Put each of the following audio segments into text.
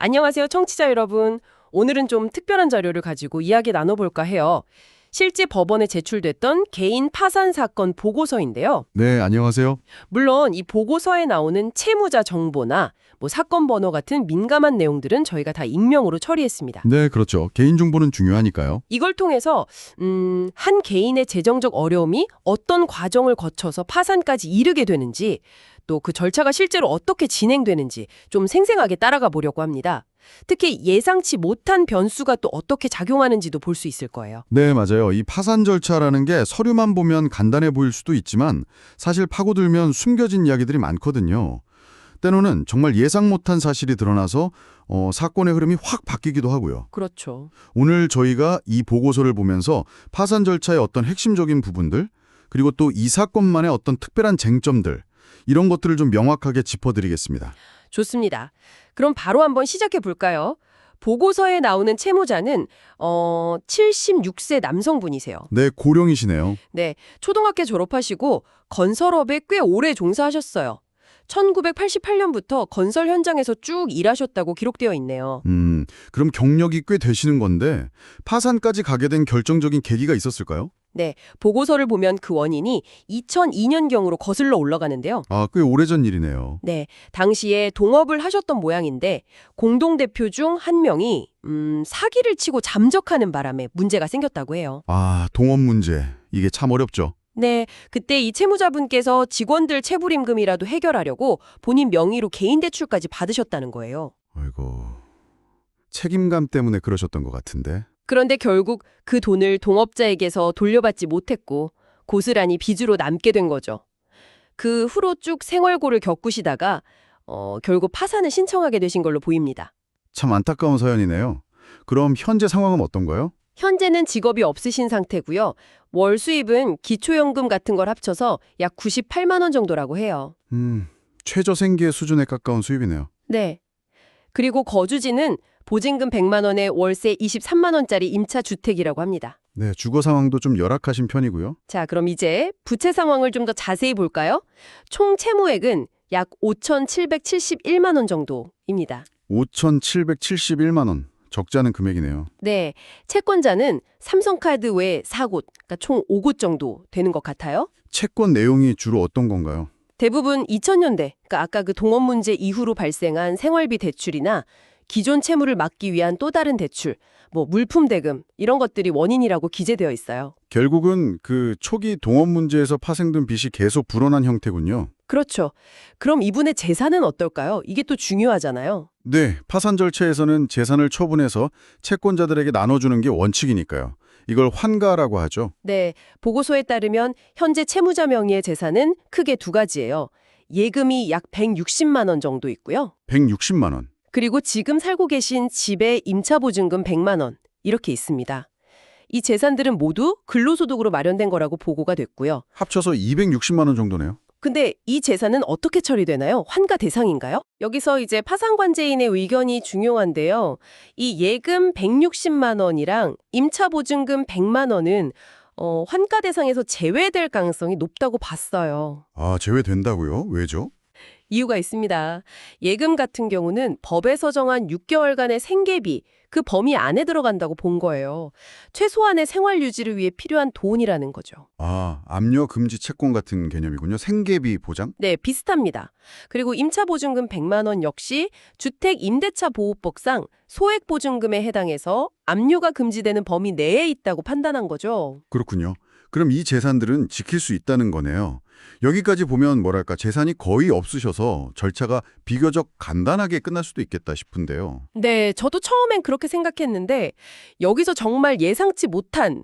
안녕하세요, 청취자 여러분. 오늘은 좀 특별한 자료를 가지고 이야기 나눠볼까 해요. 실제 법원에 제출됐던 개인 파산 사건 보고서인데요. 네, 안녕하세요. 물론 이 보고서에 나오는 채무자 정보나 사건 번호 같은 민감한 내용들은 저희가 다 익명으로 처리했습니다. 네, 그렇죠. 개인정보는 중요하니까요. 이걸 통해서 한 개인의 재정적 어려움이 어떤 과정을 거쳐서 파산까지 이르게 되는지, 또 그 절차가 실제로 어떻게 진행되는지 좀 생생하게 따라가 보려고 합니다. 특히 예상치 못한 변수가 또 어떻게 작용하는지도 볼 수 있을 거예요. 네, 맞아요. 이 파산 절차라는 게 서류만 보면 간단해 보일 수도 있지만 사실 파고들면 숨겨진 이야기들이 많거든요. 때로는 정말 예상 못한 사실이 드러나서 사건의 흐름이 확 바뀌기도 하고요. 그렇죠. 오늘 저희가 이 보고서를 보면서 파산 절차의 어떤 핵심적인 부분들, 그리고 또 이 사건만의 어떤 특별한 쟁점들, 이런 것들을 좀 명확하게 짚어드리겠습니다. 좋습니다. 그럼 바로 한번 시작해 볼까요? 보고서에 나오는 채무자는 76세 남성분이세요. 네, 고령이시네요. 네, 초등학교 졸업하시고 건설업에 꽤 오래 종사하셨어요. 1988년부터 건설 현장에서 쭉 일하셨다고 기록되어 있네요. 그럼 경력이 꽤 되시는 건데 파산까지 가게 된 결정적인 계기가 있었을까요? 네, 보고서를 보면 그 원인이 2002년경으로 거슬러 올라가는데요. 아, 꽤 오래전 일이네요. 네, 당시에 동업을 하셨던 모양인데 공동대표 중 한 명이 사기를 치고 잠적하는 바람에 문제가 생겼다고 해요. 아, 동업 문제. 이게 참 어렵죠. 네, 그때 이 채무자분께서 직원들 체불임금이라도 해결하려고 본인 명의로 개인 대출까지 받으셨다는 거예요. 아이고, 책임감 때문에 그러셨던 것 같은데. 그런데 결국 그 돈을 동업자에게서 돌려받지 못했고 고스란히 빚으로 남게 된 거죠. 그 후로 쭉 생활고를 겪으시다가 결국 파산을 신청하게 되신 걸로 보입니다. 참 안타까운 사연이네요. 그럼 현재 상황은 어떤가요? 현재는 직업이 없으신 상태고요. 월 수입은 기초연금 같은 걸 합쳐서 약 98만 원 정도라고 해요. 최저 생계 수준에 가까운 수입이네요. 네. 그리고 거주지는 보증금 100만 원에 월세 23만 원짜리 임차 주택이라고 합니다. 네, 주거 상황도 좀 열악하신 편이고요. 자, 그럼 이제 부채 상황을 좀 더 자세히 볼까요? 총 채무액은 약 5,771만 원 정도입니다. 5,771만 원. 적지 않은 금액이네요. 네, 채권자는 삼성카드 외 4곳, 그러니까 총 5곳 정도 되는 것 같아요. 채권 내용이 주로 어떤 건가요? 대부분 2000년대, 그러니까 아까 그 동업 문제 이후로 발생한 생활비 대출이나 기존 채무를 막기 위한 또 다른 대출, 물품 대금 이런 것들이 원인이라고 기재되어 있어요. 결국은 그 초기 동업 문제에서 파생된 빚이 계속 불어난 형태군요. 그렇죠. 그럼 이분의 재산은 어떨까요? 이게 또 중요하잖아요. 네, 파산 절차에서는 재산을 처분해서 채권자들에게 나눠주는 게 원칙이니까요. 이걸 환가라고 하죠. 네, 보고서에 따르면 현재 채무자 명의의 재산은 크게 두 가지예요. 예금이 약 160만 원 정도 있고요. 160만 원. 그리고 지금 살고 계신 집에 임차보증금 100만 원 이렇게 있습니다. 이 재산들은 모두 근로소득으로 마련된 거라고 보고가 됐고요. 합쳐서 260만 원 정도네요. 근데 이 재산은 어떻게 처리되나요? 환가 대상인가요? 여기서 이제 파산관제인의 의견이 중요한데요. 이 예금 160만 원이랑 임차보증금 100만 원은 환가 대상에서 제외될 가능성이 높다고 봤어요. 아, 제외된다고요? 왜죠? 이유가 있습니다. 예금 같은 경우는 법에서 정한 6개월간의 생계비, 그 범위 안에 들어간다고 본 거예요. 최소한의 생활 유지를 위해 필요한 돈이라는 거죠. 아, 압류 금지 채권 같은 개념이군요. 생계비 보장? 네, 비슷합니다. 그리고 임차보증금 100만 원 역시 주택임대차보호법상 소액보증금에 해당해서 압류가 금지되는 범위 내에 있다고 판단한 거죠. 그렇군요. 그럼 이 재산들은 지킬 수 있다는 거네요. 여기까지 보면 뭐랄까 재산이 거의 없으셔서 절차가 비교적 간단하게 끝날 수도 있겠다 싶은데요. 네, 저도 처음엔 그렇게 생각했는데 여기서 정말 예상치 못한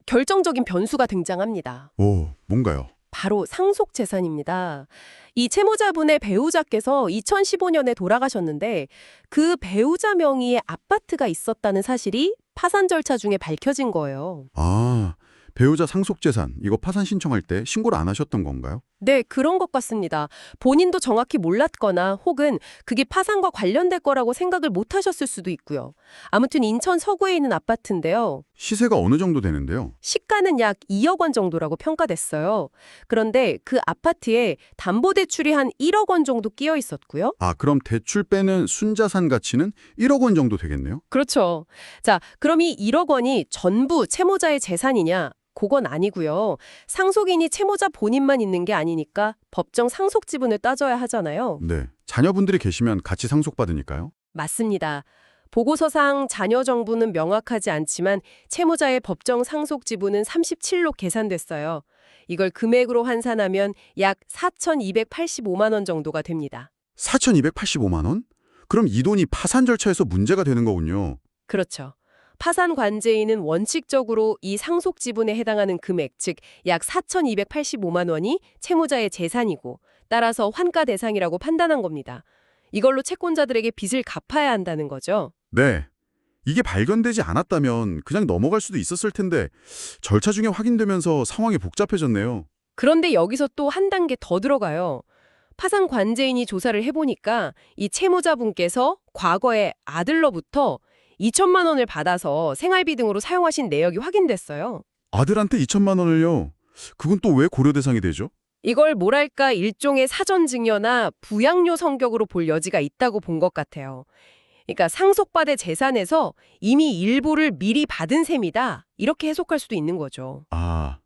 결정적인 변수가 등장합니다. 오, 뭔가요? 바로 상속 재산입니다. 이 채무자분의 배우자께서 2015년에 돌아가셨는데 그 배우자 명의의 아파트가 있었다는 사실이 파산 절차 중에 밝혀진 거예요. 아, 배우자 상속재산, 이거 파산 신청할 때 신고를 안 하셨던 건가요? 네, 그런 것 같습니다. 본인도 정확히 몰랐거나 혹은 그게 파산과 관련될 거라고 생각을 못 하셨을 수도 있고요. 아무튼 인천 서구에 있는 아파트인데요. 시세가 어느 정도 되는데요? 시가는 약 2억 원 정도라고 평가됐어요. 그런데 그 아파트에 담보대출이 한 1억 원 정도 끼어 있었고요. 아, 그럼 대출 빼는 순자산 가치는 1억 원 정도 되겠네요? 그렇죠. 자, 그럼 이 1억 원이 전부 채무자의 재산이냐? 그건 아니고요. 상속인이 채무자 본인만 있는 게 아니니까 법정 상속 지분을 따져야 하잖아요. 네. 자녀분들이 계시면 같이 상속받으니까요? 맞습니다. 보고서상 자녀 정부는 명확하지 않지만 채무자의 법정 상속 지분은 37로 계산됐어요. 이걸 금액으로 환산하면 약 4,285만 원 정도가 됩니다. 4,285만 원? 그럼 이 돈이 파산 절차에서 문제가 되는 거군요. 그렇죠. 파산 관제인은 원칙적으로 이 상속 지분에 해당하는 금액, 즉 약 4,285만 원이 채무자의 재산이고 따라서 환가 대상이라고 판단한 겁니다. 이걸로 채권자들에게 빚을 갚아야 한다는 거죠. 네. 이게 발견되지 않았다면 그냥 넘어갈 수도 있었을 텐데 절차 중에 확인되면서 상황이 복잡해졌네요. 그런데 여기서 또 한 단계 더 들어가요. 파산 관제인이 조사를 해보니까 이 채무자분께서 과거에 아들로부터 2천만 원을 받아서 생활비 등으로 사용하신 내역이 확인됐어요. 아들한테 2천만 원을요? 그건 또 왜 고려 대상이 되죠? 이걸 뭐랄까 일종의 사전증여나 부양료 성격으로 볼 여지가 있다고 본 것 같아요. 그러니까 상속받을 재산에서 이미 일부를 미리 받은 셈이다. 이렇게 해석할 수도 있는 거죠. 아,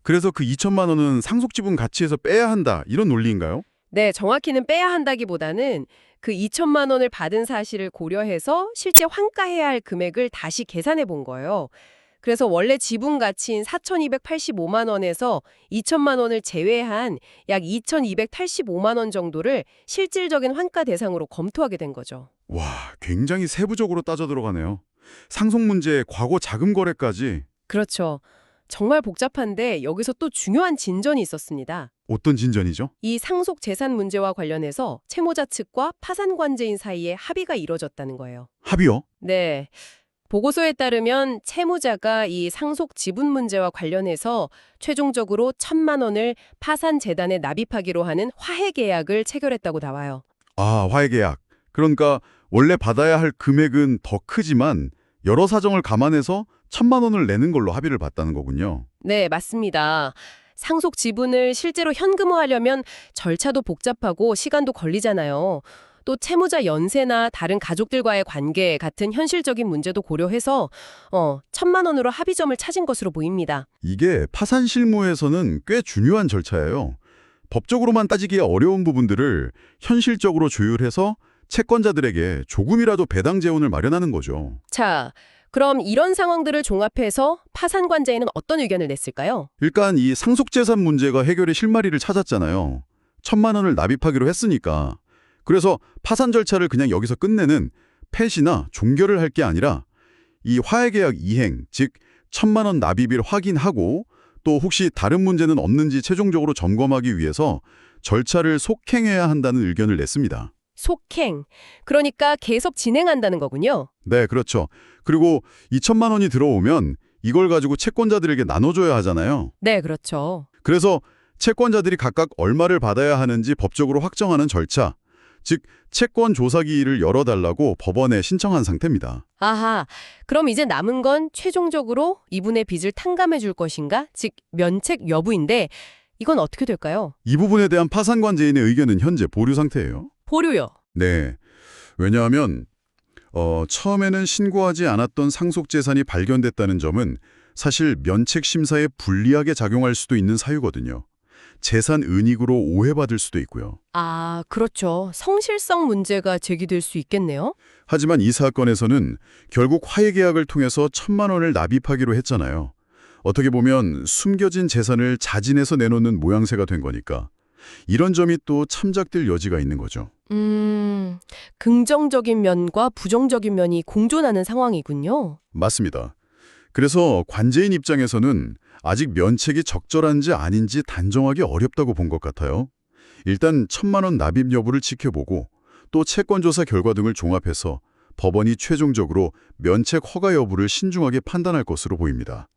그래서 그 2천만 원은 상속지분 가치에서 빼야 한다 이런 논리인가요? 네, 정확히는 빼야 한다기보다는 그 2천만 원을 받은 사실을 고려해서 실제 환가해야 할 금액을 다시 계산해 본 거예요. 그래서 원래 지분 가치인 4,285만 원에서 2천만 원을 제외한 약 2,285만 원 정도를 실질적인 환가 대상으로 검토하게 된 거죠. 와, 굉장히 세부적으로 따져 들어가네요. 상속 문제, 과거 자금 거래까지. 그렇죠. 정말 복잡한데 여기서 또 중요한 진전이 있었습니다. 어떤 진전이죠? 이 상속 재산 문제와 관련해서 채무자 측과 파산관제인 사이에 합의가 이뤄졌다는 거예요. 합의요? 네. 보고서에 따르면 채무자가 이 상속 지분 문제와 관련해서 최종적으로 1,000만 원을 파산재단에 납입하기로 하는 화해 계약을 체결했다고 나와요. 아, 화해계약. 그러니까 원래 받아야 할 금액은 더 크지만 여러 사정을 감안해서 1,000만 원을 내는 걸로 합의를 봤다는 거군요. 네, 맞습니다. 상속 지분을 실제로 현금화하려면 절차도 복잡하고 시간도 걸리잖아요. 또 채무자 연세나 다른 가족들과의 관계 같은 현실적인 문제도 고려해서 1,000만 원으로 합의점을 찾은 것으로 보입니다. 이게 파산 실무에서는 꽤 중요한 절차예요. 법적으로만 따지기에 어려운 부분들을 현실적으로 조율해서 채권자들에게 조금이라도 배당 재원을 마련하는 거죠. 자, 그럼 이런 상황들을 종합해서 파산관제인은 어떤 의견을 냈을까요? 일단 이 상속재산 문제가 해결의 실마리를 찾았잖아요. 1,000만 원을 납입하기로 했으니까. 그래서 파산 절차를 그냥 여기서 끝내는 폐시나 종결을 할 게 아니라 이 화해계약 이행, 즉 1,000만 원 납입일 확인하고 또 혹시 다른 문제는 없는지 최종적으로 점검하기 위해서 절차를 속행해야 한다는 의견을 냈습니다. 속행. 그러니까 계속 진행한다는 거군요. 네, 그렇죠. 그리고 2천만 원이 들어오면 이걸 가지고 채권자들에게 나눠줘야 하잖아요. 네, 그렇죠. 그래서 채권자들이 각각 얼마를 받아야 하는지 법적으로 확정하는 절차, 즉 채권 조사기일을 열어달라고 법원에 신청한 상태입니다. 아하, 그럼 이제 남은 건 최종적으로 이분의 빚을 탕감해 줄 것인가? 즉, 면책 여부인데 이건 어떻게 될까요? 이 부분에 대한 파산관제인의 의견은 현재 보류 상태예요. 보류요. 네, 왜냐하면 처음에는 신고하지 않았던 상속재산이 발견됐다는 점은 사실 면책심사에 불리하게 작용할 수도 있는 사유거든요. 재산 은닉으로 오해받을 수도 있고요. 아, 그렇죠. 성실성 문제가 제기될 수 있겠네요. 하지만 이 사건에서는 결국 화해계약을 통해서 1,000만 원을 납입하기로 했잖아요. 어떻게 보면 숨겨진 재산을 자진해서 내놓는 모양새가 된 거니까 이런 점이 또 참작될 여지가 있는 거죠. 긍정적인 면과 부정적인 면이 공존하는 상황이군요. 맞습니다. 그래서 관제인 입장에서는 아직 면책이 적절한지 아닌지 단정하기 어렵다고 본 것 같아요. 일단 1,000만 원 납입 여부를 지켜보고 또 채권조사 결과 등을 종합해서 법원이 최종적으로 면책 허가 여부를 신중하게 판단할 것으로 보입니다.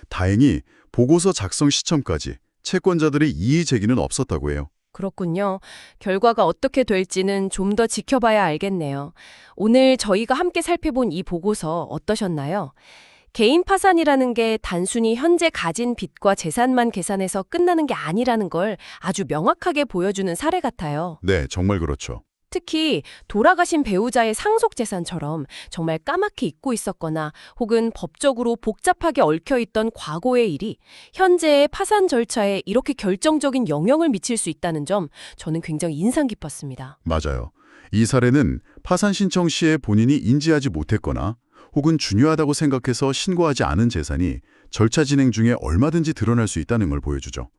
다행히 보고서 작성 시점까지 채권자들의 이의 제기는 없었다고 해요. 그렇군요. 결과가 어떻게 될지는 좀 더 지켜봐야 알겠네요. 오늘 저희가 함께 살펴본 이 보고서 어떠셨나요? 개인 파산이라는 게 단순히 현재 가진 빚과 재산만 계산해서 끝나는 게 아니라는 걸 아주 명확하게 보여주는 사례 같아요. 네, 정말 그렇죠. 특히 돌아가신 배우자의 상속 재산처럼 정말 까맣게 잊고 있었거나 혹은 법적으로 복잡하게 얽혀있던 과거의 일이 현재의 파산 절차에 이렇게 결정적인 영향을 미칠 수 있다는 점 저는 굉장히 인상 깊었습니다. 맞아요. 이 사례는 파산 신청 시에 본인이 인지하지 못했거나 혹은 중요하다고 생각해서 신고하지 않은 재산이 절차 진행 중에 얼마든지 드러날 수 있다는 걸 보여주죠.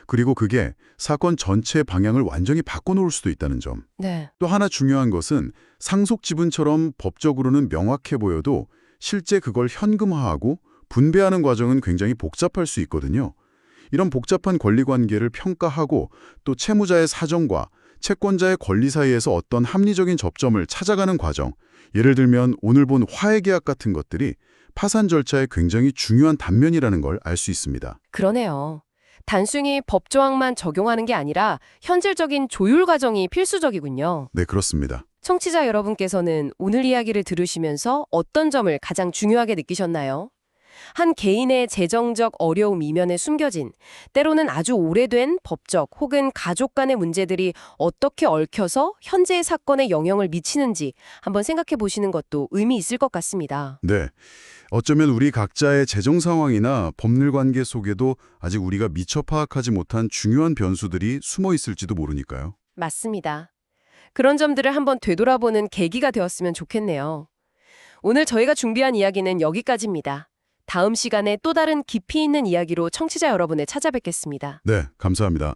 그리고 그게 사건 전체의 방향을 완전히 바꿔놓을 수도 있다는 점. 네. 또 하나 중요한 것은 상속 지분처럼 법적으로는 명확해 보여도 실제 그걸 현금화하고 분배하는 과정은 굉장히 복잡할 수 있거든요. 이런 복잡한 권리관계를 평가하고 또 채무자의 사정과 채권자의 권리 사이에서 어떤 합리적인 접점을 찾아가는 과정, 예를 들면 오늘 본 화해계약 같은 것들이 파산 절차의 굉장히 중요한 단면이라는 걸 알 수 있습니다. 그러네요. 단순히 법조항만 적용하는 게 아니라 현실적인 조율 과정이 필수적이군요. 네, 그렇습니다. 청취자 여러분께서는 오늘 이야기를 들으시면서 어떤 점을 가장 중요하게 느끼셨나요? 한 개인의 재정적 어려움 이면에 숨겨진, 때로는 아주 오래된 법적 혹은 가족 간의 문제들이 어떻게 얽혀서 현재의 사건에 영향을 미치는지 한번 생각해 보시는 것도 의미 있을 것 같습니다. 네. 어쩌면 우리 각자의 재정 상황이나 법률 관계 속에도 아직 우리가 미처 파악하지 못한 중요한 변수들이 숨어 있을지도 모르니까요. 맞습니다. 그런 점들을 한번 되돌아보는 계기가 되었으면 좋겠네요. 오늘 저희가 준비한 이야기는 여기까지입니다. 다음 시간에 또 다른 깊이 있는 이야기로 청취자 여러분을 찾아뵙겠습니다. 네, 감사합니다.